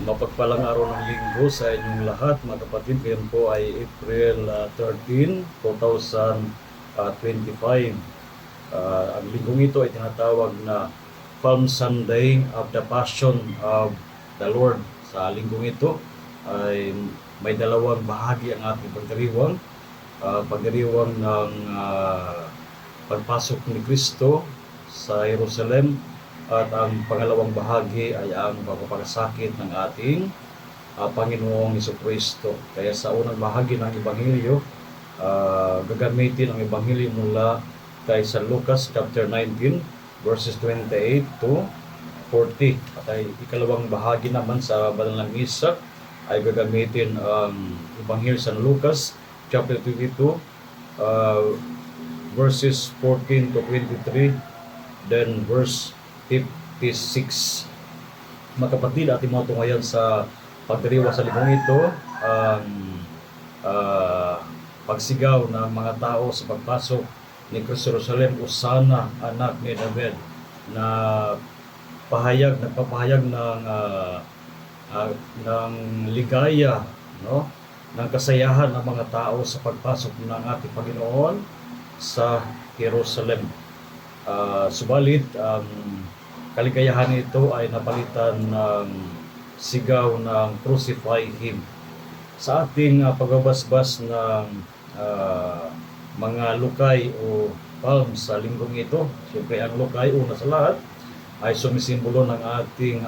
Mapagpalang araw ng linggo sa inyong lahat, mga kapatid. Ngayon po ay April 13, 2025. Ang linggong ito ay tinatawag na Palm Sunday of the Passion of the Lord. Sa linggong ito ay may dalawang bahagi ang ating pagdiriwang. Pagdiriwang ng pagpasok ni Kristo sa Jerusalem, at ang pangalawang bahagi ay ang pagpapakasakit ng ating Panginoong Jesucristo. Kaya sa unang bahagi ng Ebanghelyo, gagamitin ang Ebanghelyo mula kay San Lucas chapter 19 verses 28 to 40. At ay ikalawang bahagi naman sa Banal na Misa ay gagamitin ang Ebanghelyo San Lucas chapter 22 verses 14 to 23, then verse 56. Mga kapatid, ating mga tungayan sa pagdiriwa sa linggong ito ang pagsigaw ng mga tao sa pagpasok ni Kristo sa Jerusalem, Hosanna, anak ni David, na nagpapahayag ng ligaya, no, ng kasayahan ng mga tao sa pagpasok ng ating Panginoon sa Jerusalem. Subalit ang kaligayahan ito ay napalitan ng sigaw ng crucify him. Sa ating pagbabasbas ng mga lukay o palms sa linggong ito, siyempre ang lukay, una sa lahat, ay sumisimbolo ng ating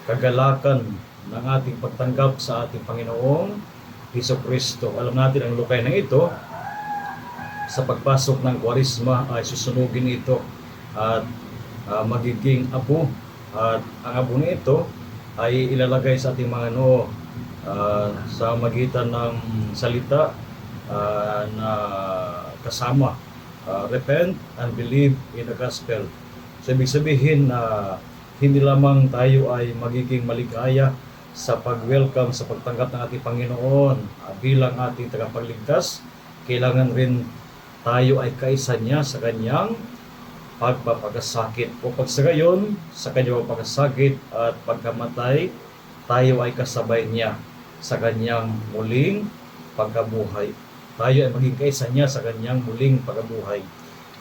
kagalakan ng ating pagtanggap sa ating Panginoong Jesucristo. Alam natin ang lukay na ito, sa pagpasok ng Kwaresma ay susunugin ito at magiging apo, at ang apo na ito ay ilalagay sa ating mga noo sa magitan ng salita na kasama repent and believe in the gospel. So, ibig sabihin na hindi lamang tayo ay magiging maligaya sa pag-welcome, sa pagtanggap ng ating Panginoon bilang ating tagapagligtas, kailangan rin tayo ay kaisa niya sa kanyang pagpapakasakit. O sa gayon, sa kanyang pagpapakasakit at pagkamatay, tayo ay kasabay niya sa kanyang muling pagkabuhay. Tayo ay maging kaisa niya sa kanyang muling pagkabuhay.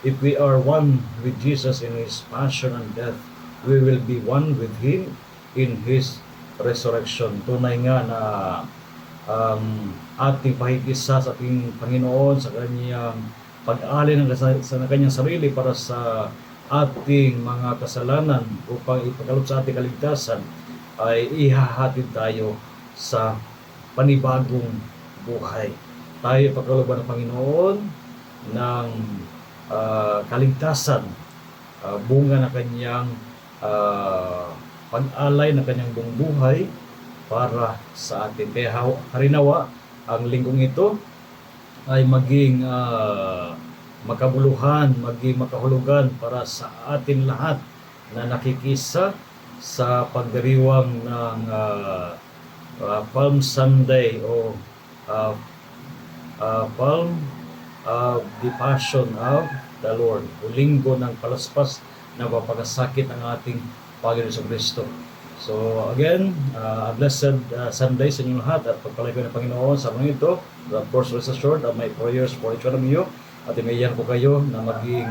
If we are one with Jesus in His passion and death, we will be one with Him in His resurrection. Tunay nga na ating pahigisa sa ating Panginoon sa kanyang pag-alin sa kanyang sarili para sa ating mga kasalanan upang ipagkaloob sa ating kaligtasan, ay ihahatid tayo sa panibagong buhay. Tayo ipagkalooban ng Panginoon ng kaligtasan, bunga ng kanyang pag-alay ng kanyang buong buhay para sa atin. Kaya harinawa ang linggong ito ay maging makabuluhan, maging makahulugan para sa atin lahat na nakikisa sa pagdiriwang ng Palm Sunday o Palm of the Passion of the Lord, o linggo ng palaspas na papakasakit ng ating Panginoon sa Kristo. So again, blessed Sunday sa inyong lahat, at pagpalay ko ng Panginoon sa mga ito. Of course, rest assured of my prayers for each one of you, at inayan ko kayo na maging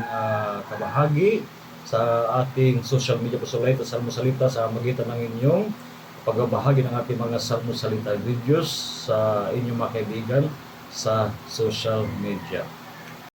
kabahagi sa ating social media Pusolite at Salmo Salita sa magitan ng inyong pagbabahagi ng ating mga Salmo Salita videos sa inyong mga kaibigan sa social media.